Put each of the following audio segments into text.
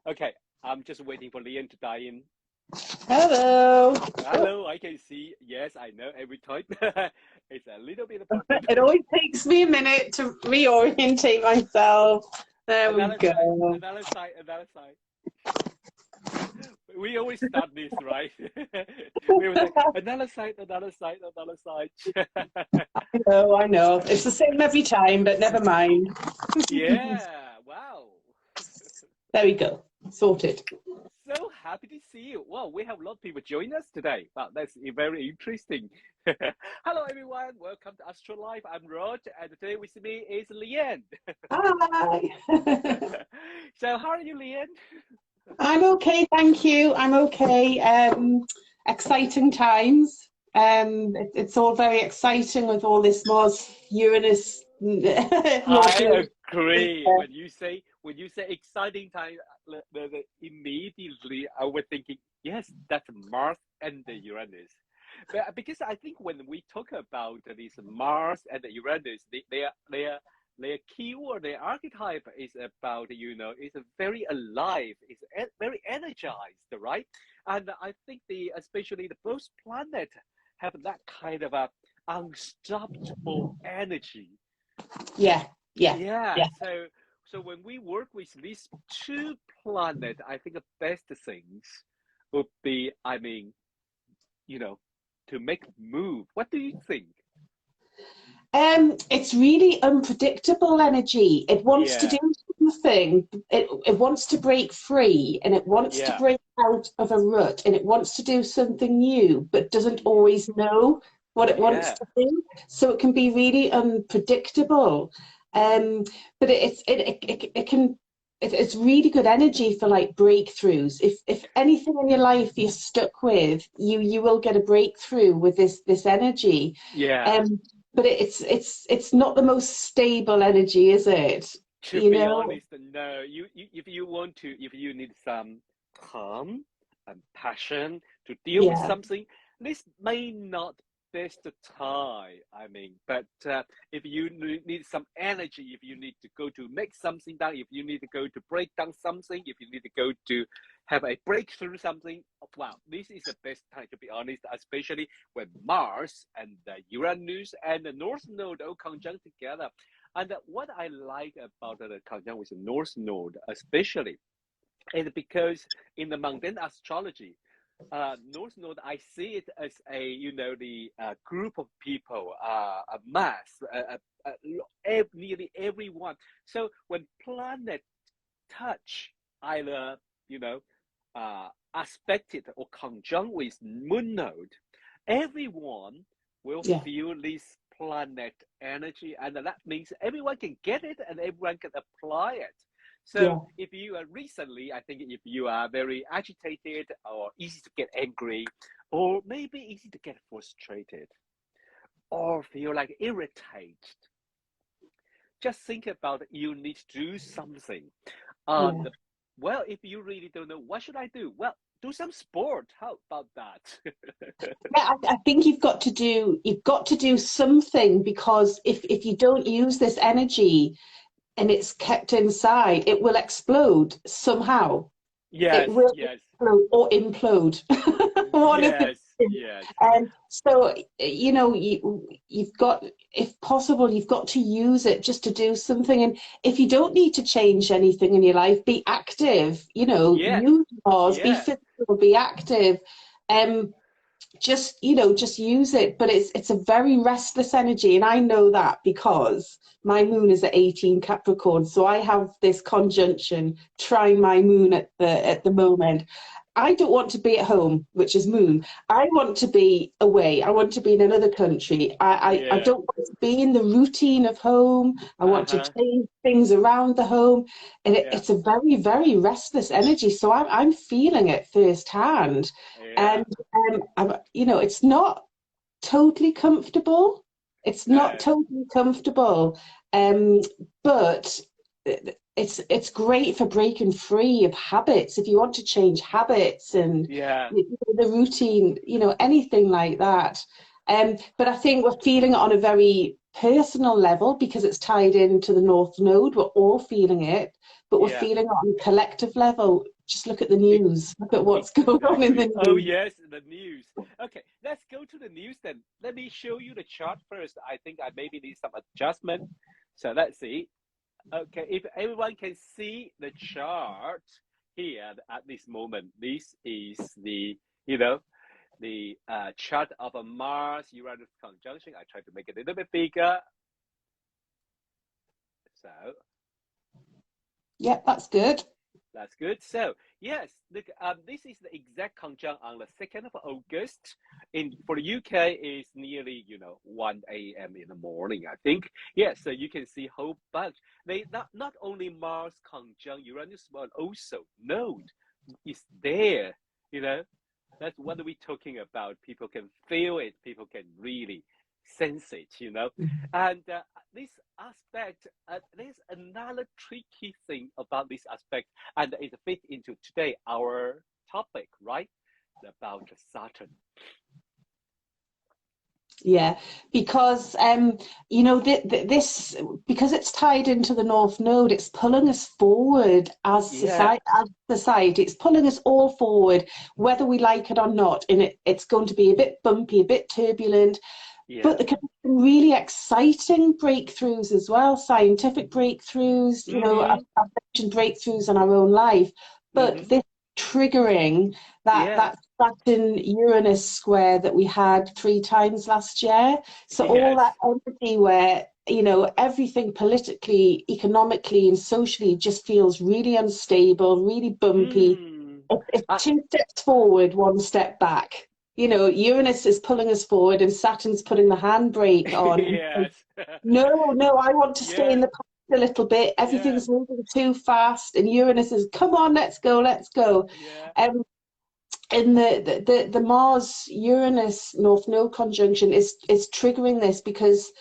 Okay, I'm just waiting for Lian to dial in. Hello. Hello, I can see. Yes, I know every time. It's a little bit important. It always takes me a minute to reorientate myself. There we Another side, go. another side, another side. We always start this, right? We always say, another side, another side, another side. I know. It's the same every time, but never mind. Yeah, wow. There we go. Sorted. So happy to see you. Well, we have a lot of people join us today. Wow, that's very interesting. Hello, everyone. Welcome to Astro Live. I'm Rod, and today with me is Lian. Hi. So, how are you, Lian? I'm okay, thank you. I'm okay. Exciting times. It's all very exciting with all this Mars Uranus. I agree. When you say exciting time, immediately I was thinking, yes, that's Mars and the Uranus. But because I think when we talk about this Mars and the Uranus, their keyword, their archetype is about, it's a very alive, it's very energized, right? And I think especially the both planets have that kind of a unstoppable energy. Yeah. Yeah, so when we work with these two planets, I think the best things would be, to make move. What do you think? It's really unpredictable energy. It wants to Yeah, do something. It wants to break free, and it wants to yeah, break out of a rut, and it wants to do something new, but doesn't always know what it wants yeah, to do. So it can be really unpredictable. But it's really good energy for like breakthroughs. If anything in your life you're stuck with, you will get a breakthrough with this energy. yeah. Um, but it's not the most stable energy, is it? To You be know? honest, no. If you need some calm and passion to deal with Yeah, something, this may not best time. But if you need some energy, if you need to go to make something down, if you need to go to break down something, if you need to go to have a breakthrough something, wow, this is the best time to be honest, especially when Mars and the Uranus and the North Node all conjunct together. And what I like about the conjunction with the North Node, especially, is because in the mundane astrology, North Node, I see it as the group of people, a mass, nearly everyone. So when planets touch either, aspected or conjunct with Moon Node, everyone will yeah, feel this planet energy, and that means everyone can get it and everyone can apply it. So yeah. if you are recently, I think if you are very agitated or easy to get angry, or maybe easy to get frustrated, or feel like irritated, just think about you need to do something. Yeah. And well, if you really don't know what should I do, well, do some sport. How about that? Yeah, I think you've got to do something, because if you don't use this energy and it's kept inside, it will explode somehow. It Yes, will yes, explode or implode. One of the yes, two. yes, So you've got, if possible, you've got to use it just to do something. And if you don't need to change anything in your life, be active. yeah, Use yours, be yeah, physical, be active. Um, just use it. But it's a very restless energy, and I know that because my moon is at 18 Capricorn, so I have this conjunction trying my moon at the moment. I don't want to be at home, which is moon. I want to be away. I want to be in another country. I yeah. don't want to be in the routine of home. I want to Uh-huh. change things around the home. And Yeah, it's a very, very restless energy. So I'm feeling it firsthand. yeah. And it's not totally comfortable. It's not No. totally comfortable. Um, but it's great for breaking free of habits. If you want to change habits and Yeah, the routine, anything like that. But I think we're feeling it on a very personal level because it's tied into the North Node. We're all feeling it, but we're yeah, feeling it on a collective level Just look at the news. Look at what's going on in the news. Oh yes, the news. Okay, let's go to the news then. Let me show you the chart first. I think I maybe need some adjustment. So let's see. Okay, if everyone can see the chart here at this moment, this is the, the chart of a Mars-Uranus conjunction. I try to make it a little bit bigger. So. Yep, that's good. That's good. So yes, look, this is the exact conjunct on the 2nd of August. For the UK, is nearly 1 a.m. in the morning, I think. Yes, so you can see whole bunch. They not only Mars conjunct Uranus, but also Node is there. That's what we're talking about. People can feel it. People can really sense it. And this aspect, there's another tricky thing about this aspect, and it fits into today our topic, right? About Saturn. Yeah, because this, because it's tied into the North Node, it's pulling us forward as society. It's pulling us all forward, whether we like it or not. And it's going to be a bit bumpy, a bit turbulent. Yeah. But there can be some really exciting breakthroughs as well, scientific breakthroughs, I've mentioned breakthroughs in our own life, but this triggering that Saturn-Uranus square that we had 3 times last year. So all that energy where, everything politically, economically and socially just feels really unstable, really bumpy. It's 2 steps forward, 1 step back. Uranus is pulling us forward and Saturn's putting the handbrake on. Yes. No, I want to stay in the past a little bit. Everything's moving too fast, and Uranus is, come on, let's go. Yeah. And the Mars-Uranus North Node conjunction is triggering this because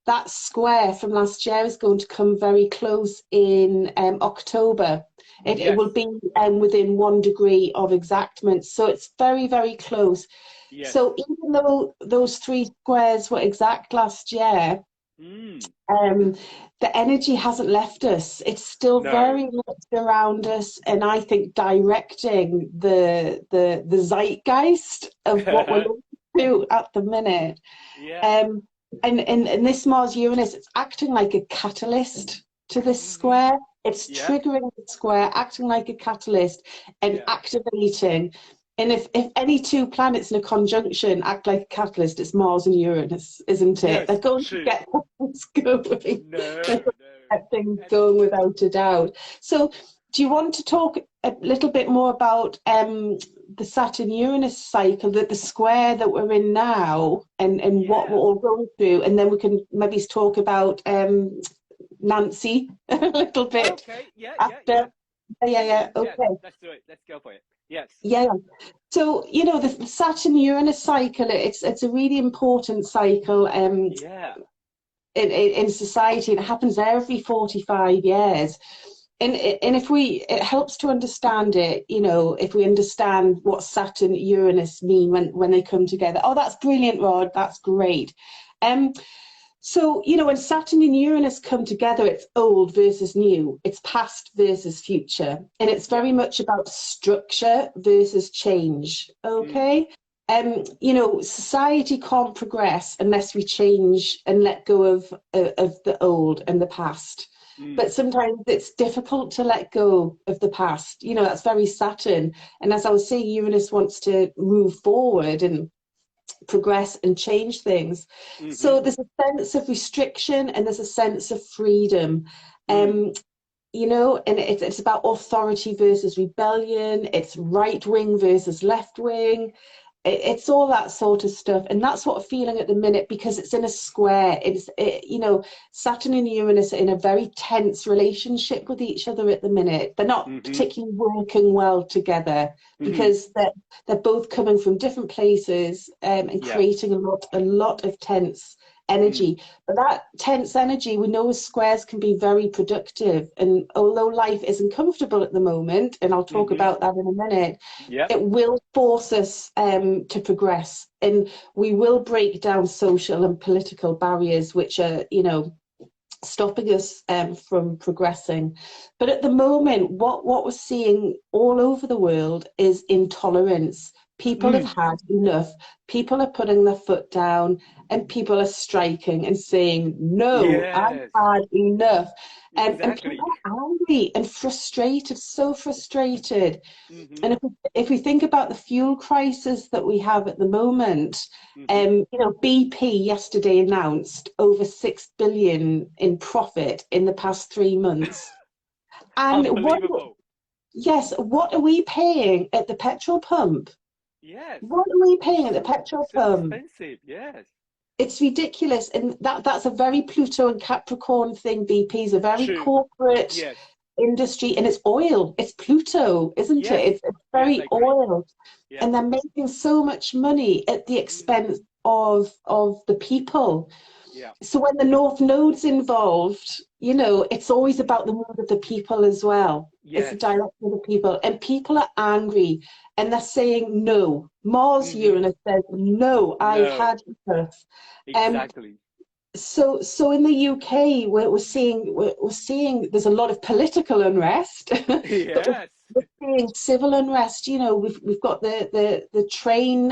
that square from last year is going to come very close in October. It will be within 1 degree of exactment. So it's very, very close. Yes. So even though those 3 squares were exact last year, the energy hasn't left us. It's still very much around us, and I think directing the zeitgeist of what we're going to do at the minute. Yeah. And this Mars-Uranus, it's acting like a catalyst to this square. It's triggering the square, acting like a catalyst and activating. And if any 2 planets in a conjunction act like a catalyst, it's Mars and Uranus, isn't it? Yes, they're going to get things going. Get things going without a doubt. So do you want to talk a little bit more about the Saturn-Uranus cycle, the square that we're in now, and what we're all going through? And then we can maybe talk about Nancy a little bit. Okay, okay. Let's do it. Let's go for it. Yes. Yeah. So, the Saturn-Uranus cycle, it's a really important cycle in society. It happens every 45 years. And it helps to understand it, if we understand what Saturn, Uranus mean when they come together. Oh, that's brilliant, Rod. That's great. So, when Saturn and Uranus come together, it's old versus new. It's past versus future. And it's very much about structure versus change. Okay? Society can't progress unless we change and let go of the old and the past. But sometimes it's difficult to let go of the past. That's very Saturn. And as I was saying, Uranus wants to move forward and progress and change things. So there's a sense of restriction and there's a sense of freedom. And it's about authority versus rebellion. It's right wing versus left wing. It's all that sort of stuff, and that's what I'm feeling at the minute because it's in a square. Saturn and Uranus are in a very tense relationship with each other at the minute. They're not particularly working well together because they're both coming from different places and creating a lot of tense energy. But that tense energy, we know as squares can be very productive, and although life isn't comfortable at the moment, and I'll talk about that in a minute, it will force us to progress, and we will break down social and political barriers which are stopping us from progressing. But at the moment, what we're seeing all over the world is intolerance. People have Mm. had enough. People are putting their foot down, and people are striking and saying, "No, I've Yes, had enough." And people exactly. are angry and frustrated, so frustrated. Mm-hmm. And if we think about the fuel crisis that we have at the moment, Mm-hmm. BP yesterday announced over 6 billion in profit in the past 3 months. And Unbelievable. what are we paying at the petrol pump? Yes. What are we paying at the So petrol so pump? expensive. Yes. It's ridiculous. And that's a very Pluto and Capricorn thing. BP is a very True. corporate Yes. industry, and it's oil. It's Pluto, isn't it? Yes. It's Yes, I very agree. oil. Yeah. And they're making so much money at the Mm. expense of the people. Yeah. So when the North Node's involved, it's always Mm. about the mood of the people as well. It's the Yes. direction of the people. And people are angry and they're saying no. Mars Mm-hmm. Uranus says, no, I've No. had enough. Um, Exactly. so in the UK, we're seeing there's a lot of political unrest, but Yes. we're seeing civil unrest. We've got the train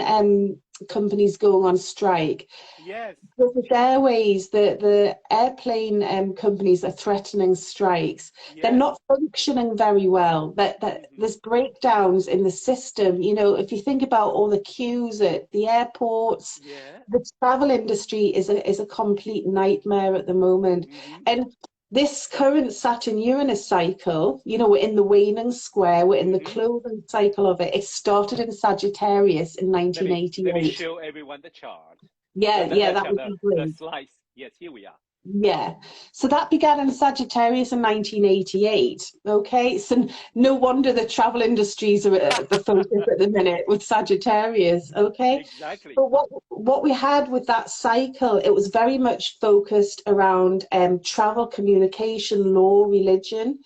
companies going on strike. Yes. British Airways, the airplane companies are threatening strikes. They're Yes. not functioning very well. That Mm-hmm. there's breakdowns in the system. If you think about all the queues at the airports, Yeah. the travel industry is a complete nightmare at the moment. Mm-hmm. And this current Saturn Uranus cycle, we're in the waning square, we're in the Mm-hmm. closing cycle of it. It started in Sagittarius in Let me 1988. show everyone the chart. Yeah, The yeah, the that chart, would the, be the great. slice. Yes, here we are. Yeah. So that began in Sagittarius in 1988. Okay. So no wonder the travel industries are at the focus at the minute with Sagittarius. Okay. Exactly. But what we had with that cycle, it was very much focused around travel, communication, law, religion,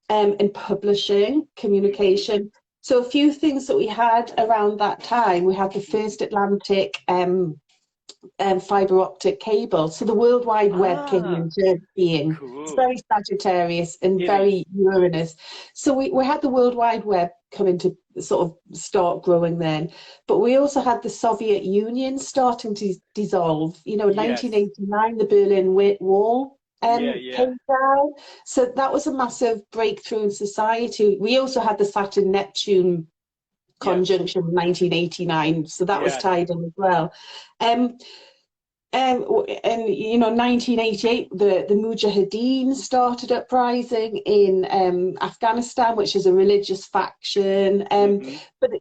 and publishing, Mm-hmm. communication. So a few things that we had around that time. We had the Mm-hmm. first Atlantic fiber optic cable. So the World Wide Web came Ah, into being. It's cool. very Sagittarius and It is. very Uranus. So we had the World Wide Web come into sort of start growing then. But we also had the Soviet Union starting to dissolve. In Yes. 1989, the Berlin Wall Yeah, yeah. came down. So that was a massive breakthrough in society. We also had the Saturn Neptune Yes. conjunction in 1989, so that was Yes. tied in as well. Um, and 1988, the Mujahideen started uprising in Afghanistan, which is a religious faction. Mm-hmm. But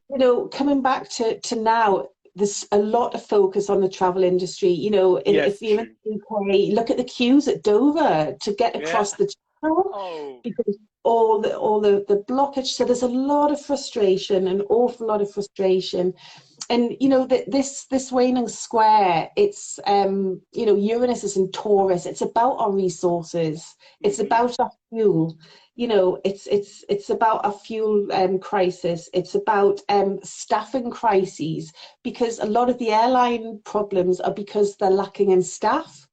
coming back to now, there's a lot of focus on the travel industry. If Yes, you're in true. the UK, look at the queues at Dover to get Yeah. across the channel Oh, because all the blockage. So there's a lot of frustration, an awful lot of frustration. And this waning square, it's Uranus is in Taurus. It's about our resources. It's mm-hmm. about our fuel. It's about a fuel crisis. It's about staffing crises, because a lot of the airline problems are because they're lacking in staff.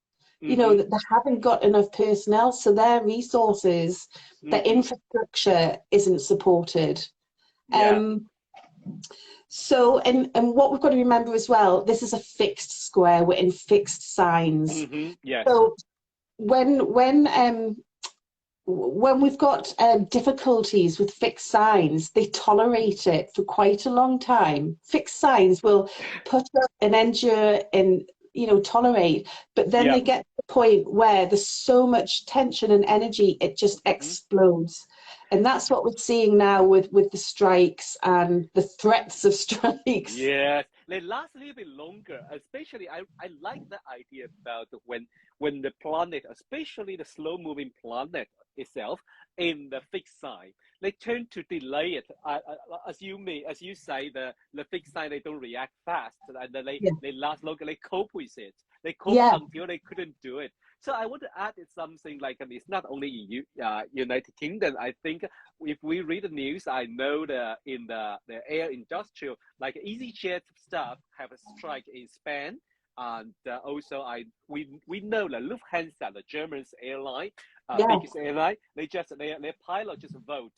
Mm-hmm. That they haven't got enough personnel, so their resources, their Mm-hmm. infrastructure isn't supported. Yeah. Um, and what we've got to remember as well, this is a fixed square, we're in fixed signs. Mm-hmm. Yes. So when we've got difficulties with fixed signs, they tolerate it for quite a long time. Fixed signs will put up and endure and tolerate, but then Yeah. they get to the point where there's so much tension and energy, it just Mm-hmm. explodes. And that's what we're seeing now with the strikes and the threats of strikes. Yes, they last a little bit longer. Especially, I like the idea about when the planet, especially the slow-moving planet itself, in the fixed sign, they tend to delay it. As you say, the fixed sign, they don't react fast, and then Yeah. they last longer. They cope with it. They cope Yeah. until they couldn't do it. So I want to add something like, it's not only in United Kingdom. I think if we read the news, I know in the air industrial, like EasyJet stuff, have a strike in Spain, and also we know that Lufthansa, the German airline, Yeah. biggest airline, their pilot just vote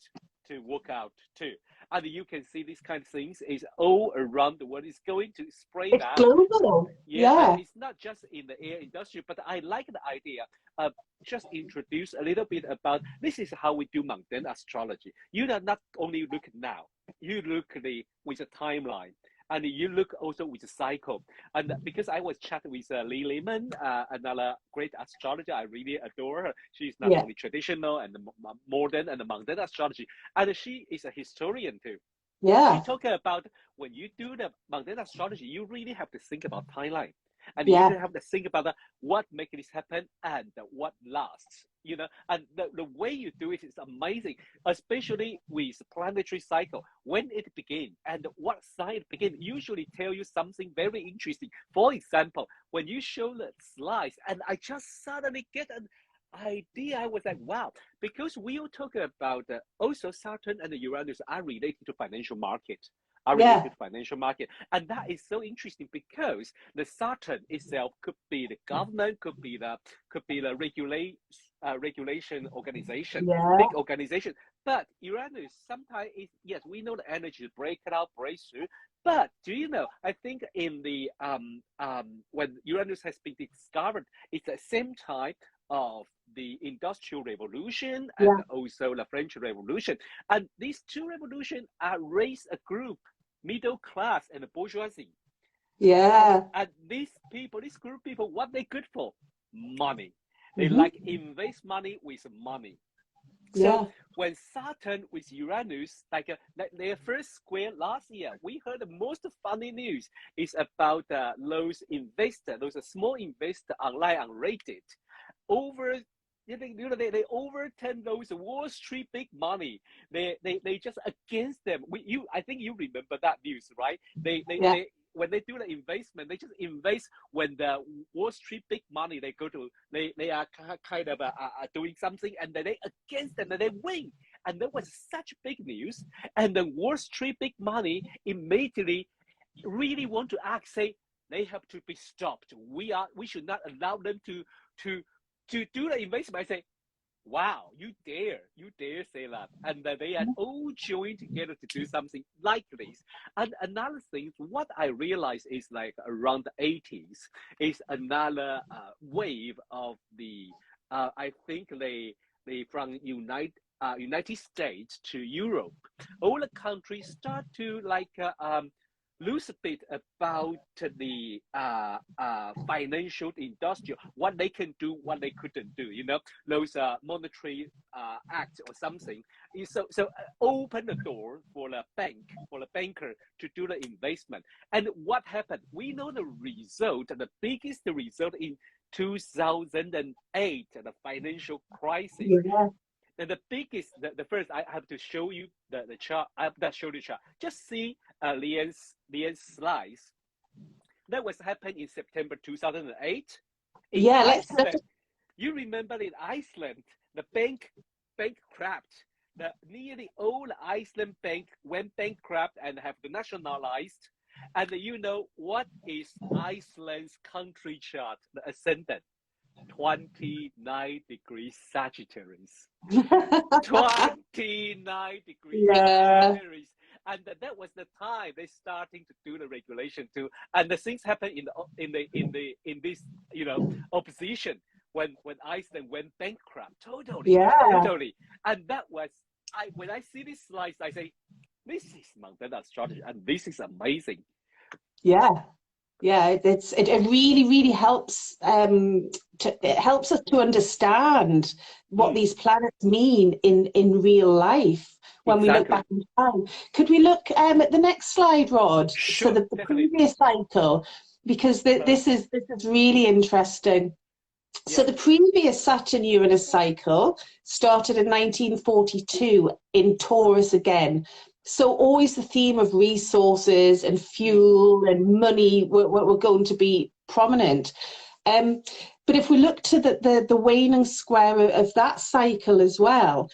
to walk out too. And you can see these kind of things is all around the world. It's going to spread It's out. global. Yeah. And it's not just in the air industry, but I like the idea of just introduce a little bit about this is how we do mundane astrology. You not only look now, you look with a timeline. And you look also with the cycle. And because I was chatting with Lee Lehman, another great astrologer, I really adore her. She's not only traditional and modern and mundane astrology, and she is a historian too. Yeah. She talking about when you do the mundane astrology, you really have to think about timeline. And you have to think about what makes this happen and what lasts, you know. And the way you do it is amazing, especially with planetary cycle. When it begins and what sign it begins, usually tell you something very interesting. For example, when you show the slides, and I just suddenly get an idea, I was like, wow, because we all talk about also Saturn and Uranus are related to financial market. And that is so interesting because the Saturn itself could be the government, could be the regulation organization, big organization. But Uranus sometimes is, yes, we know the energy is break it out, break through. But do you know? I think in the when Uranus has been discovered, it's the same time of the Industrial Revolution and also the French Revolution. And these two revolutions are raised a group, middle class and bourgeoisie. Yeah. And these people, this group of people, what they good for? Money. They like invest money with money. So when Saturn with Uranus, like their first square last year, we heard the most funny news is about those investors, those small investors online unrated. They overturn those Wall Street big money. They just against them. I think you remember that news, right? They when they do the investment, they just invest when the Wall Street big money they are kind of doing something, and then they against them and they win. And that was such big news. And the Wall Street big money immediately really want to act, say they have to be stopped. We should not allow them to do the investment. I say, wow, you dare say that. And they are all joined together to do something like this. And another thing, what I realized is like around the 80s is another wave of the, I think they from United States to Europe, all the countries start to like lose a bit about the financial industrial, what they can do, what they couldn't do, you know, those monetary act or something. So open the door for the banker to do the investment. And what happened? We know the result, the biggest result in 2008, the financial crisis. And the biggest, the first, I have to show you the chart. I have to show the chart. Just see Lian's slides. That was happened in September 2008. In Iceland, you remember in Iceland, the bank bankrupt. Nearly all the Iceland bank went bankrupt and have been nationalized. And you know what is Iceland's country chart, the ascendant? 29 degrees Sagittarius. 29 degrees Sagittarius. And that was the time they starting to do the regulation too. And the things happen in this, you know, opposition when Iceland went bankrupt. Totally. And that was when I see these slides, I say, this is mundane astrology, and this is amazing. It really helps it helps us to understand what these planets mean in real life when we look back in time. Could we look at the next slide, Rod? Sure, so the previous cycle, because this is really interesting. So the previous Saturn-Uranus cycle started in 1942 in Taurus again. So always the theme of resources and fuel and money were going to be prominent. But if we look to the waning square of that cycle as well,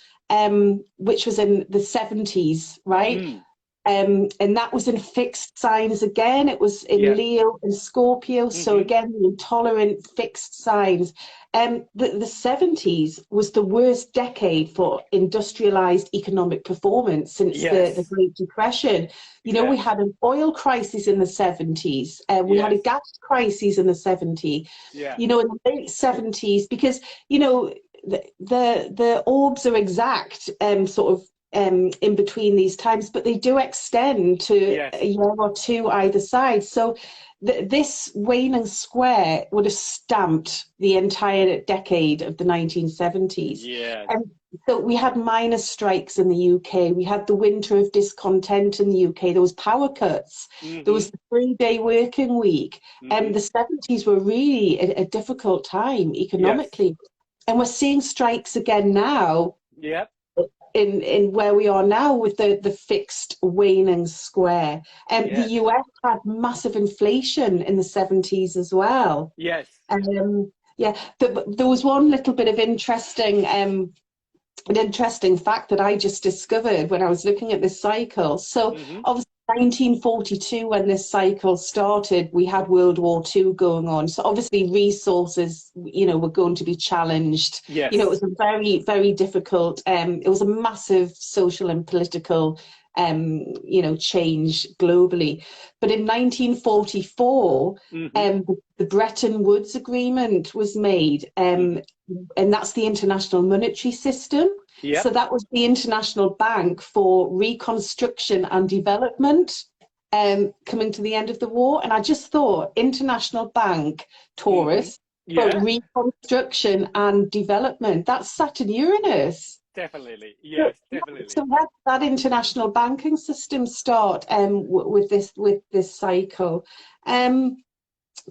which was in the 70s, right? And that was in fixed signs again. It was in Leo and Scorpio. So again, the intolerant fixed signs. The 70s was the worst decade for industrialized economic performance since the Great Depression. You know, we had an oil crisis in the 70s. We had a gas crisis in the 70s. You know, in the late 70s, because, you know, the orbs are exact, sort of, in between these times, but they do extend to a year or two either side. So this waning square would have stamped the entire decade of the 1970s. And so we had minor strikes in the UK. We had the winter of discontent in the UK. There was power cuts. There was the 3-day working week. And the 70s were really a difficult time economically. And we're seeing strikes again now. In where we are now with the fixed waning square. The US had massive inflation in the 70s as well. There was one little bit of an interesting fact that I just discovered when I was looking at this cycle. So obviously 1942, when this cycle started, we had World War II going on. So obviously resources, you know, were going to be challenged. You know, it was a very, very difficult, it was a massive social and political, you know, change globally. But in 1944, the Bretton Woods Agreement was made, and that's the international monetary system. So that was the International Bank for Reconstruction and Development, coming to the end of the war. And I just thought, International Bank, Taurus, for Reconstruction and Development, that's Saturn Uranus. Definitely, definitely. So that international banking system start with this cycle.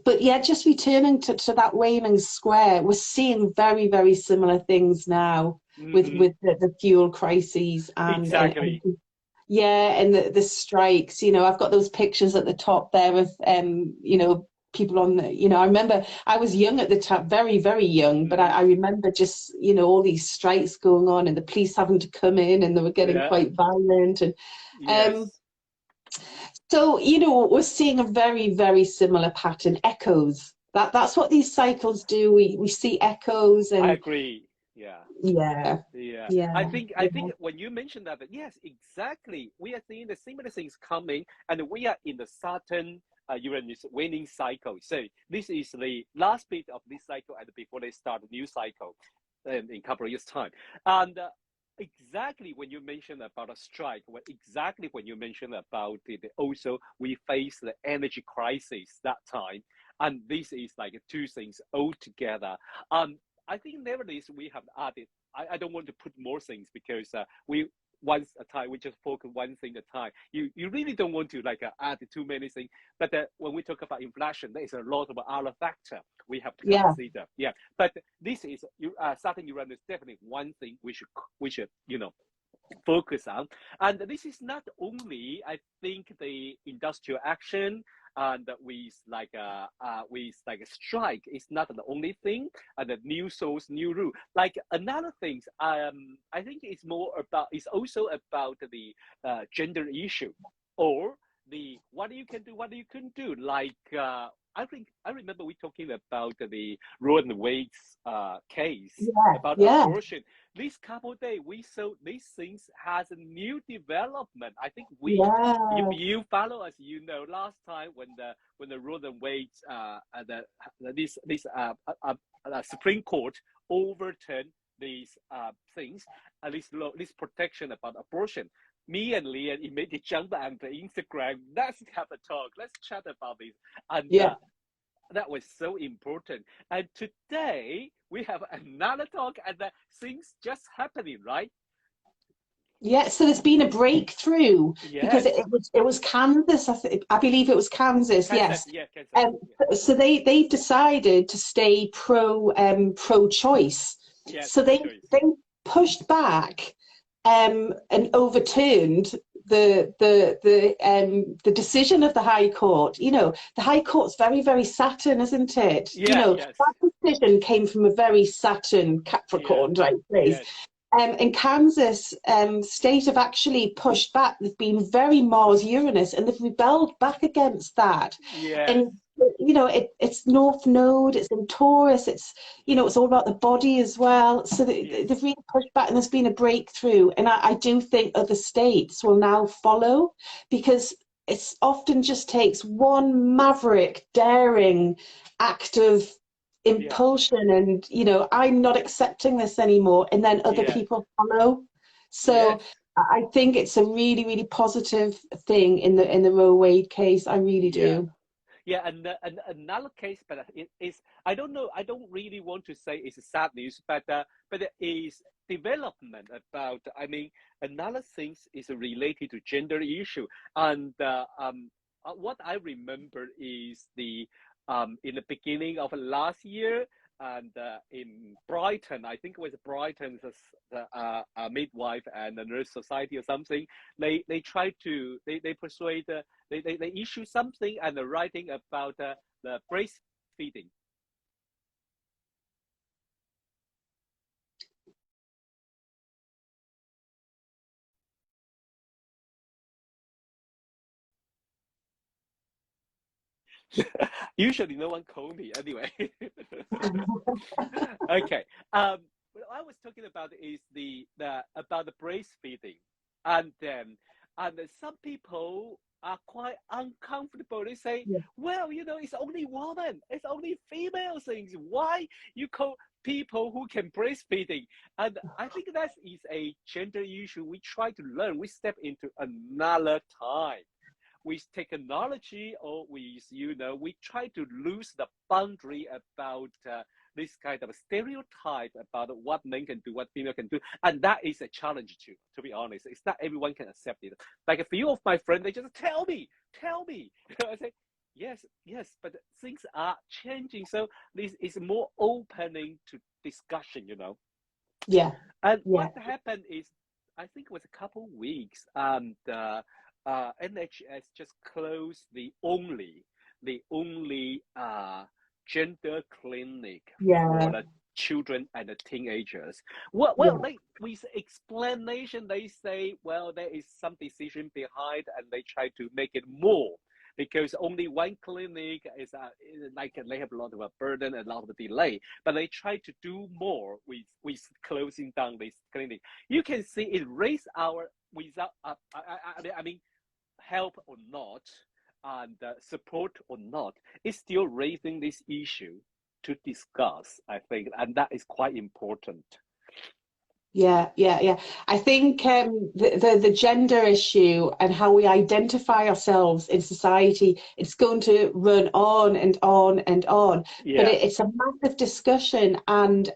But yeah, just returning to that waning square, we're seeing very, very similar things now with the fuel crises and and the strikes. You know, I've got those pictures at the top there of you know, people on the, you know, I remember I was young at the time, very, very young, but I remember just, you know, all these strikes going on and the police having to come in and they were getting quite violent. And so, you know, we're seeing a very, very similar pattern, echoes. That's what these cycles do. We see echoes. And I agree. I think when you mentioned that, yes, exactly. We are seeing the similar things coming, and we are in the Saturn Uranus waning cycle. So this is the last bit of this cycle, and before they start a new cycle in a couple of years' time. And exactly when you mentioned about a strike, exactly when you mentioned about it, also we face the energy crisis that time, and this is like two things all together. I think nevertheless we have added. I don't want to put more things because we once a time we just focus one thing at a time. You really don't want to like add too many things. But when we talk about inflation, there is a lot of other factor we have to consider. But this is Saturn Uranus definitely one thing we should you know focus on. And this is not only, I think, the industrial action and with like a strike is not the only thing, and the new source, new rule. Like another thing, I think it's also about the gender issue, or the what you can do, what you couldn't do. Like I remember we talking about the Roe and Wade's case about abortion. This couple of days, we saw these things has a new development. I think if you follow us, you know, last time when the Roe and Wade this Supreme Court overturned these things, at least this protection about abortion. Me and Leon immediately jumped on the Instagram. Let's have a talk. Let's chat about this. And that was so important. And today we have another talk, and the things just happening, right? Yeah, so there's been a breakthrough because it was Kansas. I believe it was Kansas. Kansas. So they decided to stay pro-choice. So they pushed back and overturned the decision of the High Court. You know, the High Court's very, very Saturn, isn't it? You know, that decision came from a very Saturn Capricorn type place. in Kansas, state have actually pushed back. They've been very Mars Uranus, and they've rebelled back against that. Yes. And it's North Node, it's in Taurus, it's it's all about the body as well. So Yes. they've really pushed back, and there's been a breakthrough. And I do think other states will now follow, because it's often just takes one maverick, daring act of impulsion and I'm not accepting this anymore, and then other Yeah. people follow. So Yes. I think it's a really, really positive thing in the Roe Wade case. I really Yeah. do. Yeah, and another case, but it is, I don't know, I don't really want to say it's sad news, but it is development about, I mean, another thing is related to gender issue. And what I remember is in the beginning of last year, and in Brighton, I think it was Brighton's midwife and the nurse society or something. They try to they persuade they issue something and writing about the breastfeeding. Usually, no one called me anyway. Okay. What I was talking about is the about the breastfeeding, and some people are quite uncomfortable. They say, Yeah. "Well, it's only woman, it's only female things. Why you call people who can breastfeeding?" And I think that is a gender issue. We try to learn. We step into another time with technology, or with we try to lose the boundary about this kind of stereotype about what men can do, what female can do, and that is a challenge too. To be honest, it's not everyone can accept it. Like a few of my friends, they just tell me. I say, yes, but things are changing, so this is more opening to discussion. Yeah. And Yeah. what happened is, I think it was a couple weeks, and NHS just closed the only gender clinic for Yeah. the children and the teenagers. Well, Yeah. with explanation, they say, well, there is some decision behind, and they try to make it more, because only one clinic is like they have a lot of a burden, a lot of delay, but they try to do more with closing down this clinic. You can see it raised our without I mean, help or not, and support or not, it's still raising this issue to discuss, I think, and that is quite important. Yeah, yeah, yeah. I think the gender issue and how we identify ourselves in society, it's going to run on and on and on. But Yeah. it's a massive discussion, and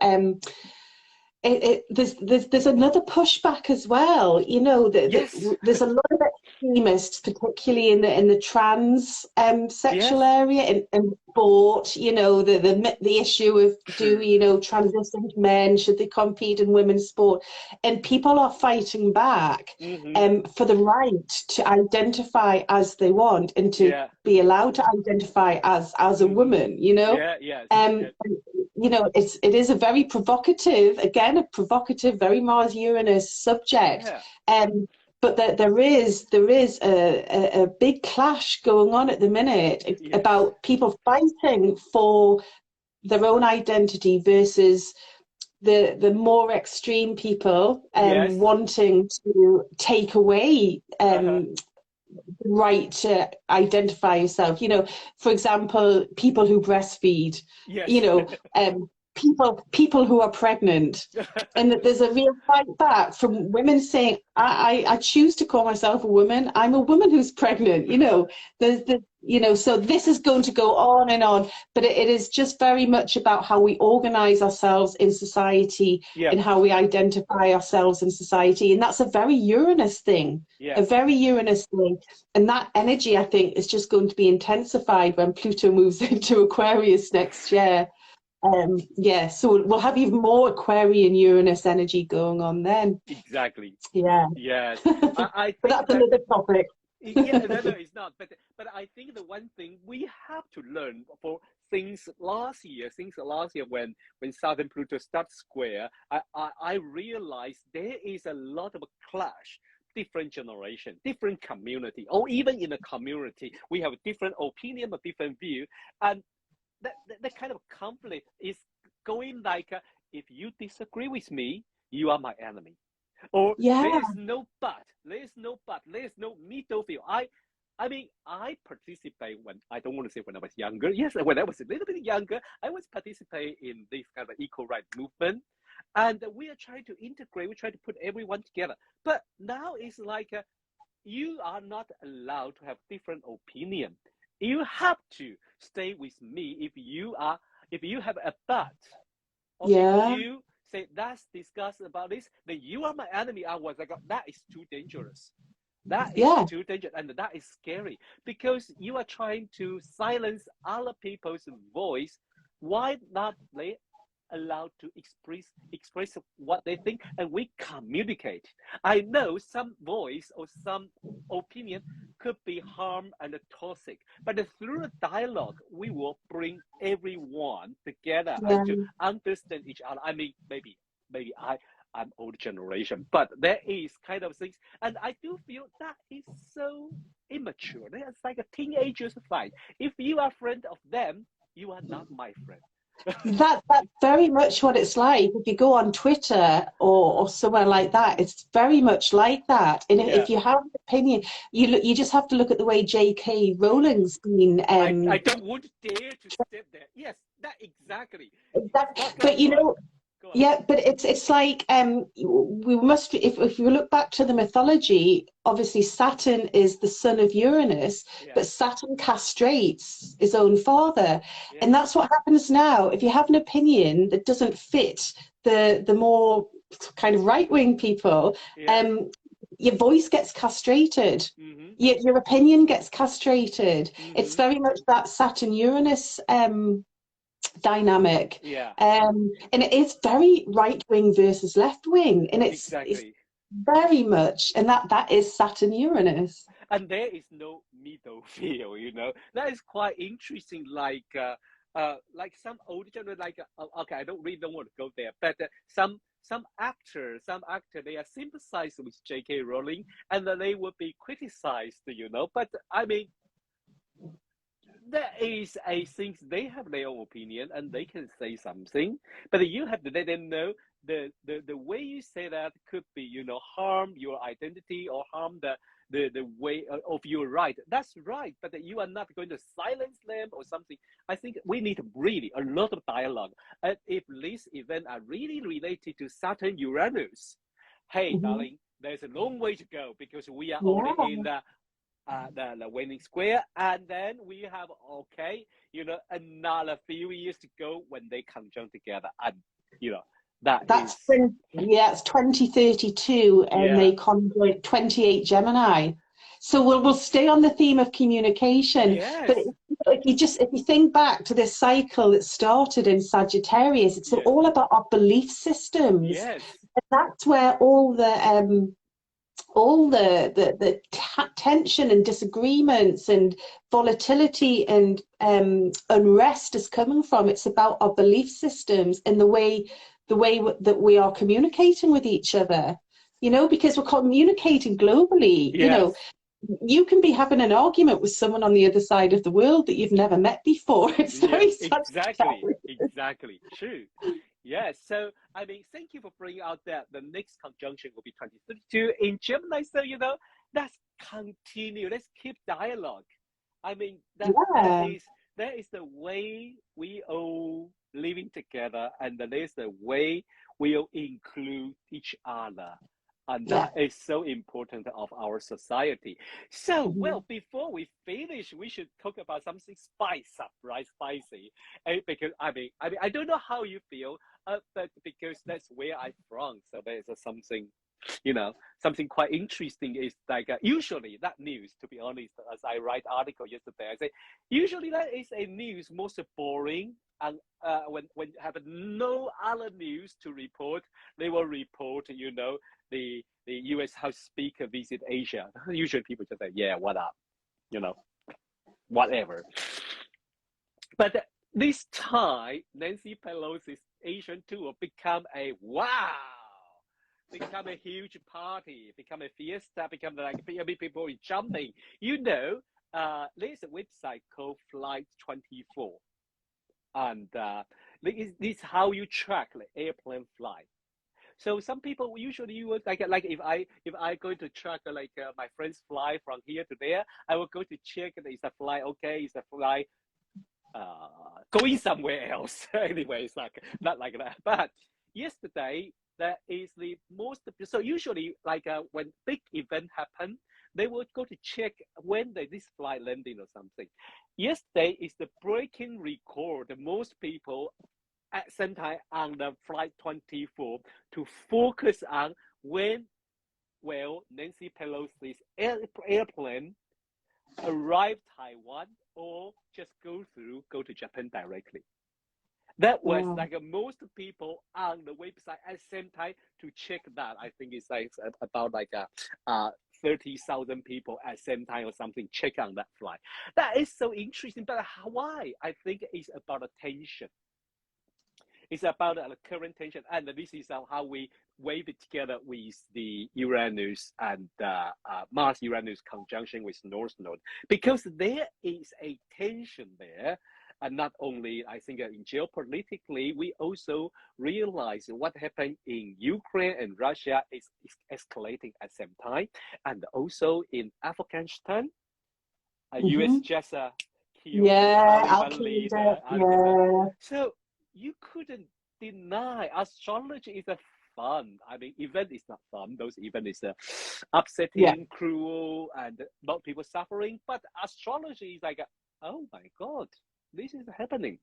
there's another pushback as well. Yes. There's a lot of extremists, particularly in the trans sexual Yes. area and sport. The issue of True. transitioned men, should they compete in women's sport? And people are fighting back Mm-hmm. for the right to identify as they want, and to Yeah. be allowed to identify as a Mm-hmm. woman. Yeah. Yes. Um, Yes. it is a very provocative, again, a provocative, very Mars Uranus subject. Yeah. But there is a big clash going on at the minute Yes. about people fighting for their own identity versus the more extreme people Yes. wanting to take away Uh-huh. right to identify yourself. For example, people who breastfeed, you Yes. know, people who are pregnant, and that there's a real fight back from women saying, I choose to call myself a woman. I'm a woman who's pregnant. So this is going to go on and on, but it is just very much about how we organize ourselves in society Yeah. and how we identify ourselves in society. And that's a very Uranus thing, Yeah. a very Uranus thing. And that energy, I think, is just going to be intensified when Pluto moves into Aquarius next year. So we'll have even more Aquarian Uranus energy going on then. Exactly. Yeah. Yes. But I think that's that another topic. Yeah, no, it's not. But I think the one thing we have to learn for since last year when Southern Pluto started square, I realized there is a lot of clash. Different generation, different community, or even in a community, we have a different opinion, a different view, and that kind of conflict is going like, if you disagree with me, you are my enemy. Or Yeah, there is no but, there is no but, there is no middle field. I mean, I participate when, I don't want to say when I was younger. Yes, when I was a little bit younger, I was participating in this kind of equal rights movement. And we are trying to integrate, we try to put everyone together. But now it's like, you are not allowed to have different opinion. You have to stay with me if you have a but, or if yeah, you say, let's discuss about this, then you are my enemy. I was like, that is too dangerous. That is yeah. too dangerous, and that is scary because you are trying to silence other people's voice. Why not they allowed to express what they think, and we communicate? I know some voice or some opinion could be harm and toxic, but through a dialogue, we will bring everyone together Yeah. and to understand each other. I mean, maybe I'm old generation, but there is kind of things, and I do feel that is so immature. It's like a teenager's fight. If you are friend of them, you are not my friend. That's very much what it's like. If you go on Twitter or somewhere like that, it's very much like that. And Yeah, if you have an opinion, you just have to look at the way J.K. Rowling's been. I don't want to dare to step there. Yes, that exactly. Talk But you about. know, Go ahead. yeah, but it's like we must, if you look back to the mythology, obviously Saturn is the son of Uranus, Yeah, but Saturn castrates his own father, yeah, and that's what happens now. If you have an opinion that doesn't fit the more kind of right-wing people, yeah. um, your voice gets castrated. Mhm, Your opinion gets castrated. It's mhm. very much that Saturn Uranus dynamic. Yeah, And it is very right wing versus left wing, and it's exactly. very much, and that is Saturn Uranus. And there is no middle field. That is quite interesting. Like some old generation, okay, I don't want to go there, but some actor, they are sympathized with J.K. Rowling, and they would be criticized. But I mean, there is a things, they have their own opinion and they can say something, but you have to let them know the way you say that could be, harm your identity or harm the way of your right. That's right, but you are not going to silence them or something. I think we need really a lot of dialogue. And if these events are really related to Saturn Uranus, hey, Mhm. darling, there's a long way to go because we are only Yeah, in the winning square, and then we have, okay, another few years to go when they conjunct together, and you know that is, yeah, it's 2032, and yeah, they conjoin 28 Gemini. So we'll stay on the theme of communication, but yes, if you think back to this cycle that started in Sagittarius, it's yes, all about our belief systems. yes, And that's where all the tension and disagreements and volatility and unrest is coming from. It's about our belief systems and the way that we are communicating with each other. Because we're communicating globally. yes. You can be having an argument with someone on the other side of the world that you've never met before. It's Yeah, very exactly, Sagittarius. exactly, true. Yes, so I mean, thank you for bringing out that the next conjunction will be 2032 in Gemini. So let's continue. Let's keep dialogue. I mean, Yeah, that is the way we all living together, and that is the way we all include each other, and yeah. that is so important of our society. So, Mhm. well, before we finish, we should talk about something spice up, right? Spicy, because I mean, I don't know how you feel, but because that's where I'm from, so there's something, something quite interesting is like, usually that news, to be honest, as I write article yesterday, I say usually that is a news most boring, and when have no other news to report, they will report, the the U.S. House Speaker visit Asia, usually people just say, yeah, what up, you know, whatever. But this time, Nancy Pelosi's Asian tour become a wow, become a huge party, become a fiesta, become like people jumping. You know, there's a website called Flight 24, and this is how you track the airplane flight. So some people usually you would like if I go to track my friend's flight from here to there, I will go to check is the flight okay, is the flight going somewhere else. Anyway, it's like not like that. But yesterday that is the most. So usually when big event happen, they would go to check when this flight landing or something. Yesterday is the breaking record. The most people at same time on the flight 24 to focus on when Nancy Pelosi's airplane arrive Taiwan or just go to Japan directly. That was most people on the website at the same time to check that. I think it's about 30,000 people at the same time or something check on that flight. That is so interesting. But why? I think it's about attention. It's about the current tension, and this is how we wave it together with the Uranus and Mars-Uranus conjunction with North Node, because there is a tension there. And not only, I think, in geopolitically, we also realize what happened in Ukraine and Russia is escalating at the same time, and also in Afghanistan, U.S. just killed the Taliban leader. So you couldn't deny astrology is a fun. I mean, event is not fun. Those event is upsetting, cruel, and a lot of people suffering. But astrology is like, oh my God, this is happening.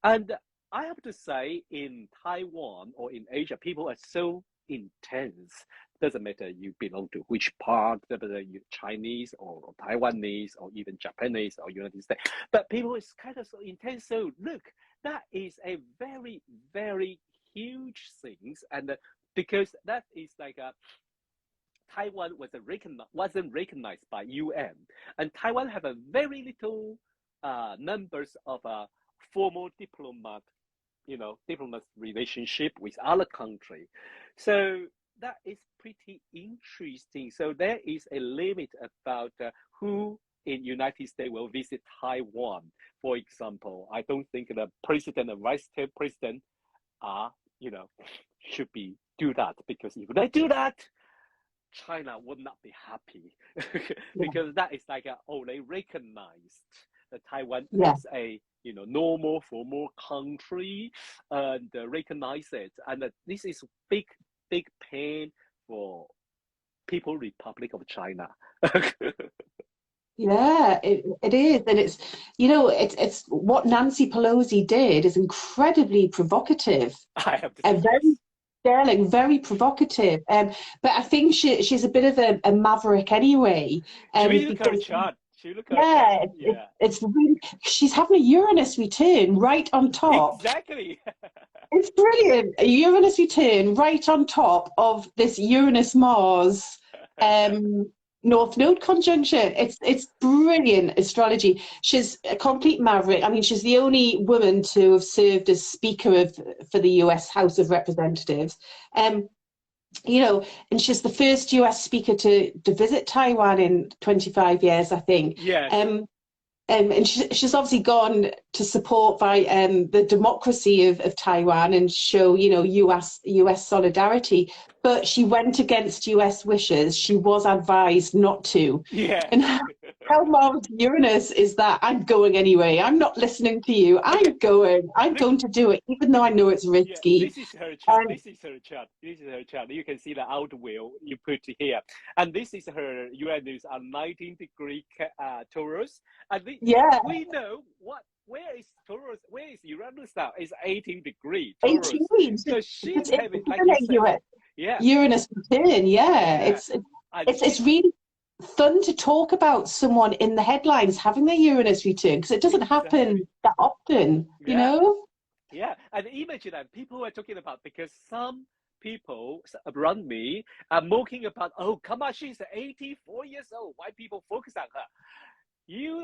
And I have to say, in Taiwan or in Asia, people are so intense. Doesn't matter you belong to which part, whether you're Chinese or Taiwanese or even Japanese or United States. But people is kind of so intense. So look, that is a very, very huge thing. And because that is Taiwan wasn't recognized by UN. And Taiwan have a very little numbers of formal diplomat relationship with other country. So that is pretty interesting. So there is a limit about who in United States will visit Taiwan. For example, I don't think the president and vice president should do that, because if they do that, China would not be happy because that is they recognized that Taiwan as a normal formal country and recognize it, and this is big pain for People Republic of China. Yeah, it is, and it's what Nancy Pelosi did is incredibly provocative. I have to say, very sterling, very provocative. But I think she's a bit of a maverick anyway. Should we look at her chart? It's really, she's having a Uranus return right on top. Exactly. It's brilliant. A Uranus return right on top of this Uranus Mars North Node conjunction. It's brilliant astrology. She's a complete maverick. I mean, she's the only woman to have served as Speaker for the US House of Representatives. And she's the first US speaker to visit Taiwan in 25 years, I think. Yeah. And she's obviously gone to support the democracy of Taiwan and show, US solidarity. But she went against US wishes. She was advised not to. Yeah. And how Mars Uranus is that? I'm going anyway. I'm not listening to you. I'm going to do it, even though I know it's risky. Yeah, this is her chart. This is her chart. You can see the outwheel you put here. And this is her Uranus on 19-degree Taurus. And we know where is Taurus? Where is Uranus now? It's 18 degrees Taurus. 18. So she's having, like you said, Uranus return. It's really fun to talk about someone in the headlines having their Uranus return, because it doesn't happen that often, you know? Yeah, and imagine that people are talking about, because some people around me are mocking about, oh, come on, she's 84 years old. Why people focus on her? You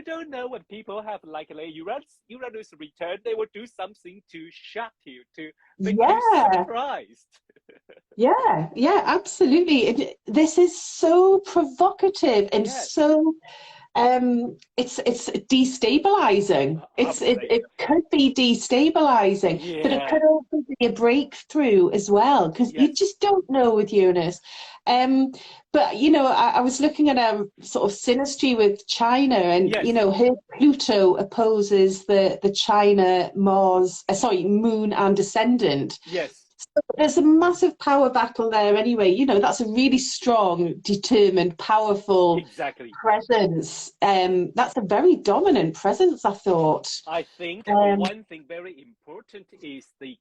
don't know when people have like Uranus return, they will do something to shock you, to make you surprised. Yeah, absolutely. This is so provocative and so it's destabilizing. It could be destabilizing, but it could also be a breakthrough as well, because you just don't know with Uranus. But you know, I was looking at a sort of synastry with China, and you know, her Pluto opposes the China Mars, Moon and Ascendant. So there's a massive power battle there anyway. You know, that's a really strong, determined, powerful presence. That's a very dominant presence, I thought. I think one thing very important is the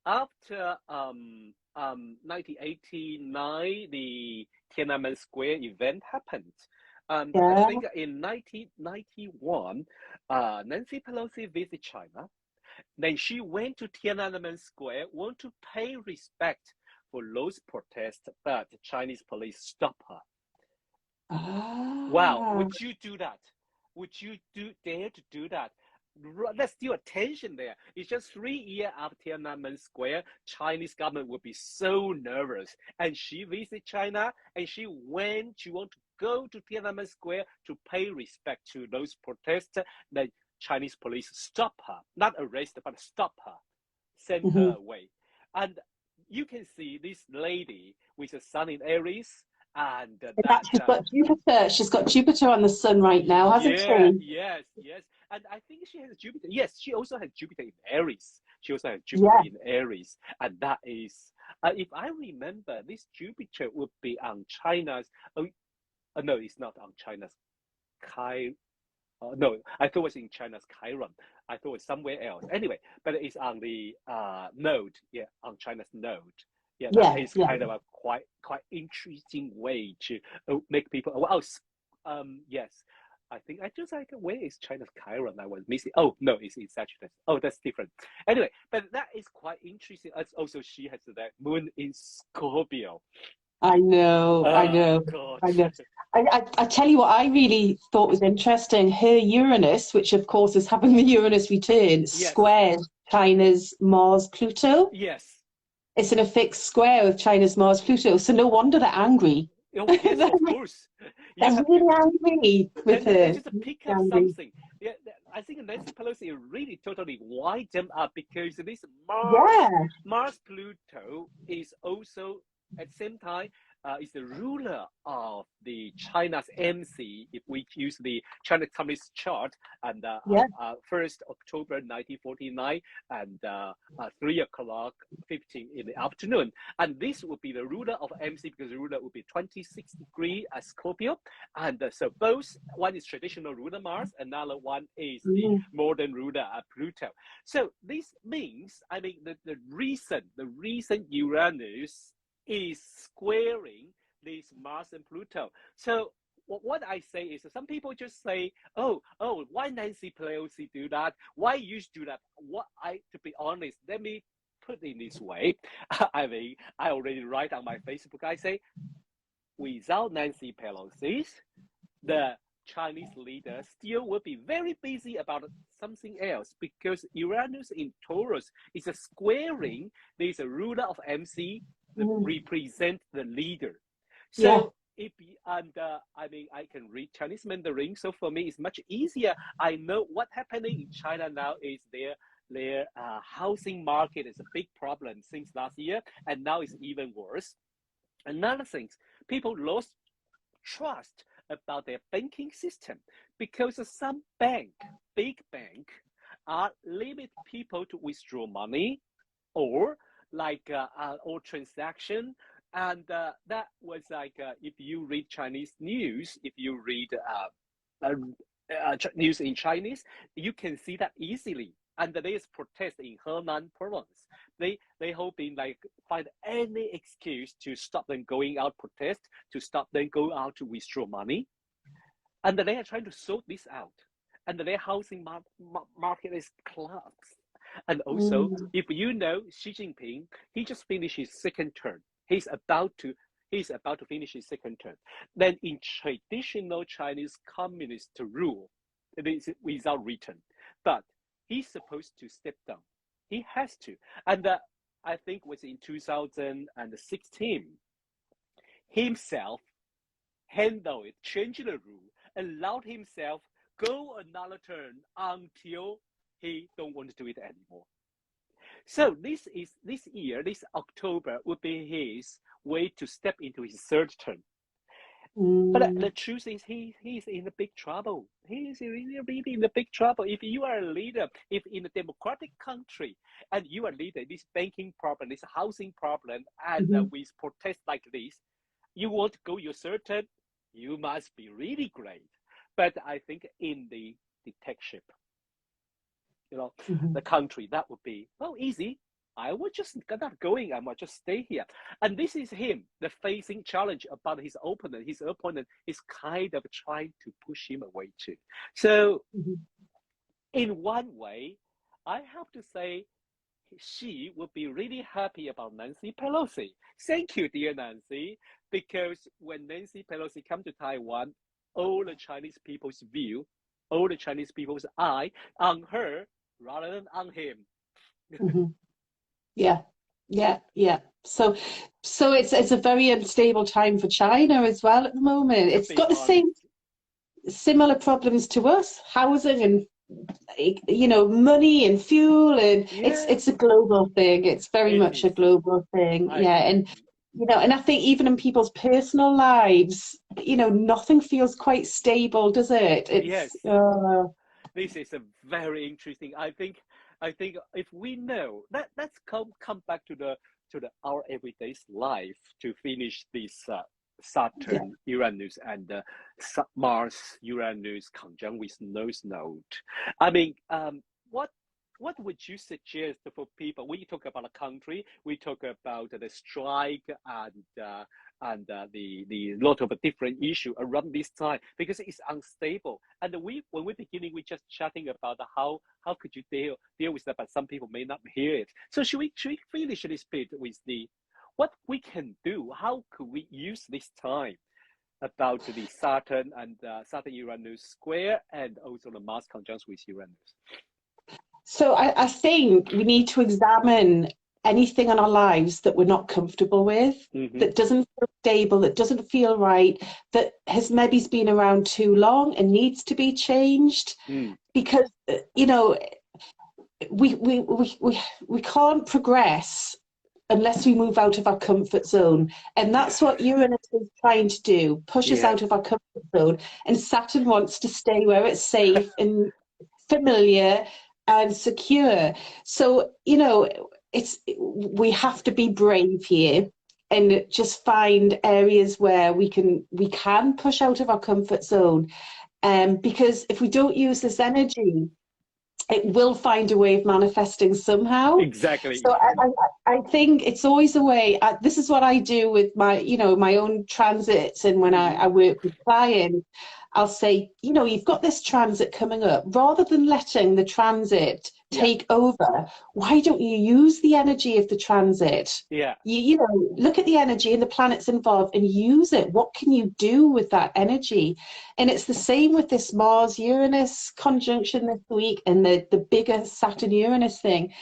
after 1989, the Tiananmen Square event happened. And I think in 1991, Nancy Pelosi visited China. Then she went to Tiananmen Square, want to pay respect for those protests, but the Chinese police stopped her. Wow, would you do that? Would you dare to do that? There's still a tension there. It's just 3 years after Tiananmen Square, Chinese government would be so nervous. And she visited China, and she want to go to Tiananmen Square to pay respect to those protests. Then Chinese police stop her, not arrest, but stop her, send her away. And you can see this lady with a sun in Aries, and she's got Jupiter on the sun right now, hasn't she? Yes. And I think she has Jupiter. Yes, she also has Jupiter in Aries. In Aries, and that is, if I remember, this Jupiter would be on China's. No, it's not on China's no, I thought it was in China's Chiron. I thought it was somewhere else. Anyway, but it's on the node, on China's node. That is kind of a quite interesting way to make people. Yes, I think I just like, where is China's Chiron? I was missing. Oh no, it's in Sagittarius. Oh, that's different. Anyway, but that is quite interesting. Also, she has that moon in Scorpio. I know. God. I tell you what I really thought was interesting. Her Uranus, which of course is having the Uranus return, squares China's Mars Pluto. Yes. It's in a fixed square with China's Mars Pluto. So no wonder they're angry. Oh, yes, of course. They're really angry with her. They just pick up something. Yeah, I think Nancy Pelosi really totally wind them up, because this Mars Pluto is also at the same time is the ruler of the China's MC, if we use the China Communist chart, and 1st October 1949, and 3:15 in the afternoon. And this would be the ruler of MC, because the ruler would be 26 degree Scorpio. And so both, one is traditional ruler Mars, another one is the modern ruler Pluto. So this means, I mean, the reason Uranus is squaring this Mars and Pluto. So what I say is, some people just say, oh, why Nancy Pelosi do that? Why you do that? To be honest, let me put it this way. I mean, I already write on my Facebook, I say, without Nancy Pelosi, the Chinese leader still will be very busy about something else, because Uranus in Taurus is a squaring. There's a ruler of MC that represent the leader. So I mean, I can read Chinese Mandarin, so for me it's much easier. I know what's happening in China now is their housing market is a big problem since last year, and now it's even worse. Another thing, people lost trust about their banking system, because some big bank, limit people to withdraw money or or transaction. And that was if you read Chinese news, if you read news in Chinese, you can see that easily. And there is protest in Henan province. They hoping find any excuse to stop them going out protest, to stop them go out to withdraw money. And they are trying to sort this out. And their housing market is collapsed. And also, Mm. if you know Xi Jinping, he just finished his second term. He's about to finish his second term. Then in traditional Chinese communist rule, it is without written. But he's supposed to step down. He has to. And I think it was in 2016, himself handled it, changed the rule, allowed himself go another term until he don't want to do it anymore. So this year, this October would be his way to step into his third term. But the truth is, he's in a big trouble. He's really, really in a big trouble. If you are a leader, if in a democratic country, and you are a leader, this banking problem, this housing problem, and with protests like this, you want to go your third term, you must be really great. But I think in the dictatorship, the country, that would be, well, easy. I would just not going. I might just stay here. And this is him, the facing challenge about his opponent. His opponent is kind of trying to push him away too. So in one way, I have to say, she would be really happy about Nancy Pelosi. Thank you, dear Nancy, because when Nancy Pelosi come to Taiwan, all the Chinese people's view, all the Chinese people's eye on her rather than on him. Yeah. So it's a very unstable time for China as well at the moment. It's got the same similar problems to us, housing and money and fuel, and it's a global thing. It's very much a global thing. And I think even in people's personal lives, nothing feels quite stable, does it? Yes. This is a very interesting. I think if we know that, let's come back to our everyday life to finish this Saturn Uranus and Mars Uranus conjunct with North Node. I mean, what would you suggest for people? We talk about a country, we talk about the strike and the lot of different issue around this time because it's unstable. And when we're beginning, we're just chatting about how could you deal with that, but some people may not hear it. So should we finish this bit with what we can do? How could we use this time about the Saturn and Saturn Uranus square and also the Mars conjunct with Uranus? So I think we need to examine anything in our lives that we're not comfortable with, that doesn't feel stable, that doesn't feel right, that has maybe been around too long and needs to be changed. Because we can't progress unless we move out of our comfort zone, and that's what Uranus is trying to do, push us out of our comfort zone. And Saturn wants to stay where it's safe and familiar and secure. So we have to be brave here and just find areas where we can push out of our comfort zone, because if we don't use this energy, it will find a way of manifesting somehow. Exactly. So I think it's always a way. This is what I do with my own transits, and when I work with clients, I'll say, you've got this transit coming up. Rather than letting the transit take over, why don't you use the energy of the transit? Look at the energy and the planets involved and use it. What can you do with that energy? And it's the same with this Mars Uranus conjunction this week and the bigger Saturn Uranus thing.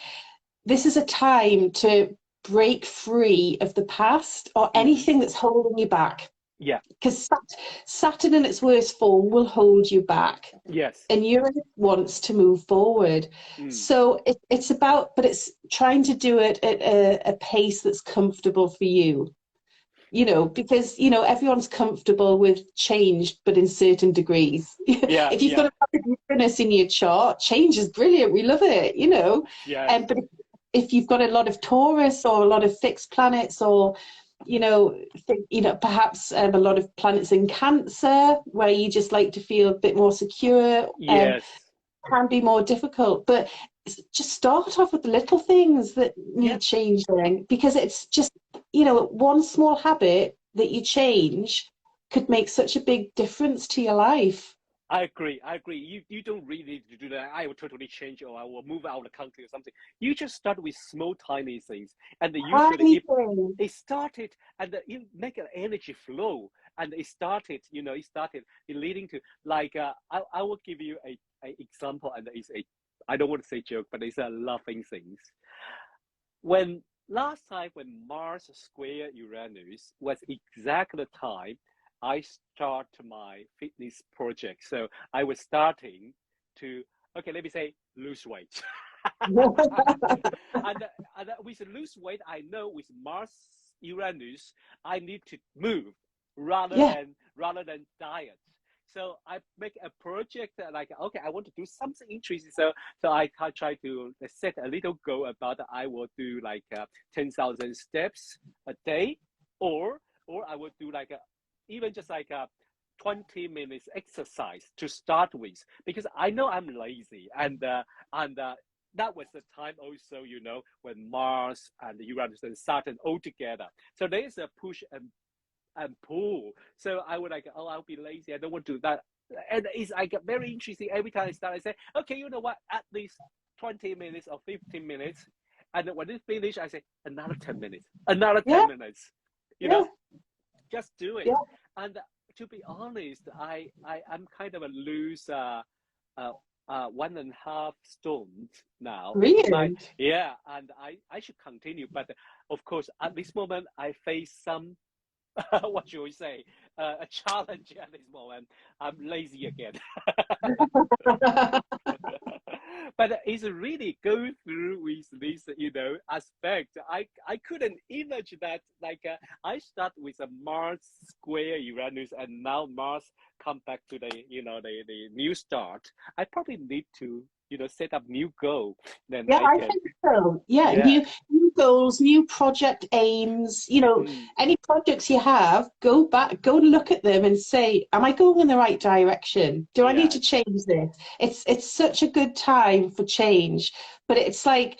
This is a time to break free of the past or anything that's holding you back. Because Saturn in its worst form will hold you back. And Uranus wants to move forward. So it's trying to do it at a pace that's comfortable for you. Because everyone's comfortable with change, but in certain degrees. If you've got a Uranus in your chart, change is brilliant. We love it. But if you've got a lot of Taurus or a lot of fixed planets, or perhaps a lot of planets in Cancer, where you just like to feel a bit more secure, can be more difficult. But just start off with the little things that need changing, because it's just one small habit that you change could make such a big difference to your life. I agree. I agree. You don't really need to do that. I will totally change or I will move out of the country or something. You just start with small, tiny things, and then usually if Anything. it started and you make an energy flow, and it started, it started leading to like I will give you a example, and it's a I don't want to say joke, but it's a laughing things. When last time when Mars square Uranus was exactly the time I start my fitness project. So I was starting to, okay, let me say lose weight. and with lose weight, I know with Mars Uranus, I need to move rather Yeah, than diet. So I make a project that like, okay, I want to do something interesting. So I try to set a little goal about I will do like 10,000 steps a day, or I would do like even just like a 20 minutes exercise to start with, because I know I'm lazy, and that was the time also, when Mars and Uranus and Saturn all together. So there is a push and pull. So I would like, oh, I'll be lazy. I don't want to do that. And it's like very interesting. Every time I start, I say, okay, you know what? At least 20 minutes or 15 minutes. And when it finish, I say another 10 minutes, another yeah, 10 minutes. You yeah, know, just do it. yeah. And to be honest, I'm kind of a loose 1.5 stones now. My Brilliant. Yeah, and I should continue, but of course at this moment I face some what should we say, a challenge at this moment. I'm lazy again. But it's really go through with this, aspect. I couldn't imagine that. Like I start with a Mars square Uranus, and now Mars come back to the new start. I probably need to set up new goal. Then Yeah, I I can. think so. Yeah, Yeah. new goals, new project aims. Mm, Any projects you have, go back, go and look at them and say, am I going in the right direction? Do I need to yes. change this? It's such a good time for change, but it's like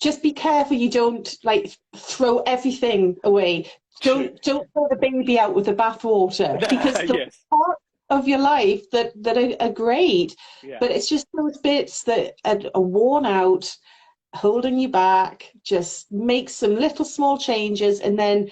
just be careful you don't like throw everything away. True. Don't throw the baby out with the bathwater because the Yes. part of your life that are great, Yeah. but it's just those bits that are worn out, holding you back. Just make some little small changes, and then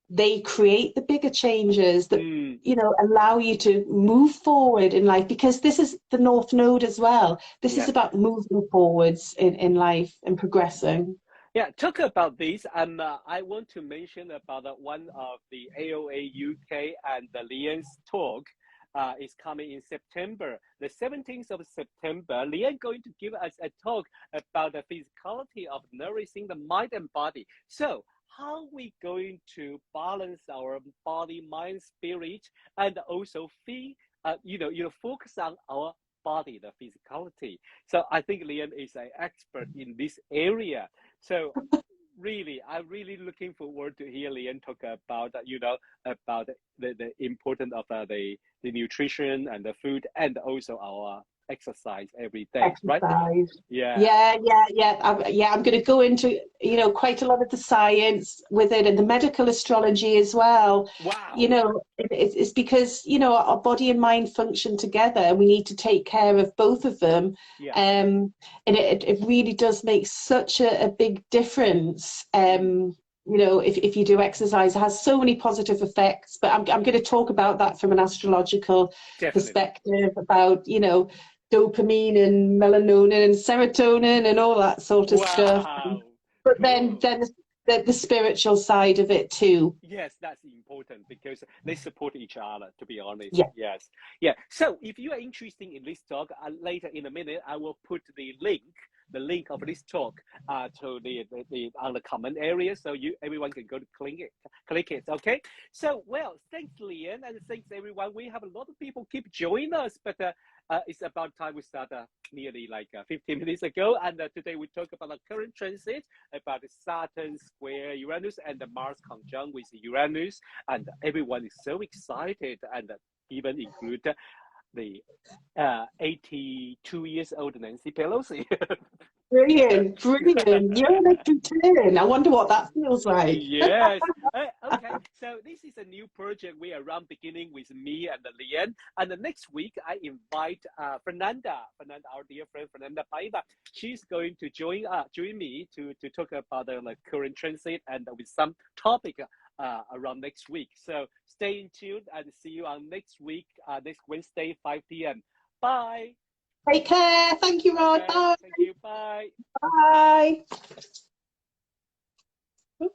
they create the bigger changes that Mm, allow you to move forward in life, because this is the North Node as well. This is yes. about moving forwards in life and progressing. Yeah, talk about this, and I want to mention about one of the AOAUK and the Lian's talk is coming in September. The 17th of September, Lian going to give us a talk about the physicality of nourishing the mind and body. So how we going to balance our body, mind, spirit, and also focus on our body, the physicality. So I think Lian is an expert in this area. So really, I'm really looking forward to hear Lian talk about about the importance of the nutrition and the food, and also our exercise every day, right? Exercise. Yeah. Yeah. I'm going to go into, quite a lot of the science with it and the medical astrology as well. Wow. It's because, our body and mind function together, and we need to take care of both of them. Yes. And it really does make such a big difference. Mm, If you do exercise, it has so many positive effects. But I'm going to talk about that from an astrological definitely. perspective, about, dopamine and melatonin and serotonin and all that sort of stuff. Wow. But then Cool. then the spiritual side of it too. Yes, that's important because they support each other, to be honest. Yeah, Yes. Yeah. So if you are interested in this talk, later in a minute, I will put the link of this talk to the on the comment area, so everyone can go to click it. Okay. So well, thanks Lian, and thanks everyone. We have a lot of people keep joining us, but it's about time we start nearly like 15 minutes ago, and today we talk about the current transit, about the Saturn square Uranus and the Mars conjunct with Uranus, and everyone is so excited, and even include the 82 years old Nancy Pelosi. brilliant. You're an return. I wonder what that feels like. Yes. Okay. So this is a new project we are around beginning with me and Leanne. And the next week, I invite Fernanda, our dear friend Fernanda Paiva. She's going to join me to talk about the current transit and with some topic around next week. So stay tuned and see you on next week, next Wednesday, 5 p.m. Bye. Take care. Thank you, Rod. Okay. Bye. Thank you. Bye. Bye.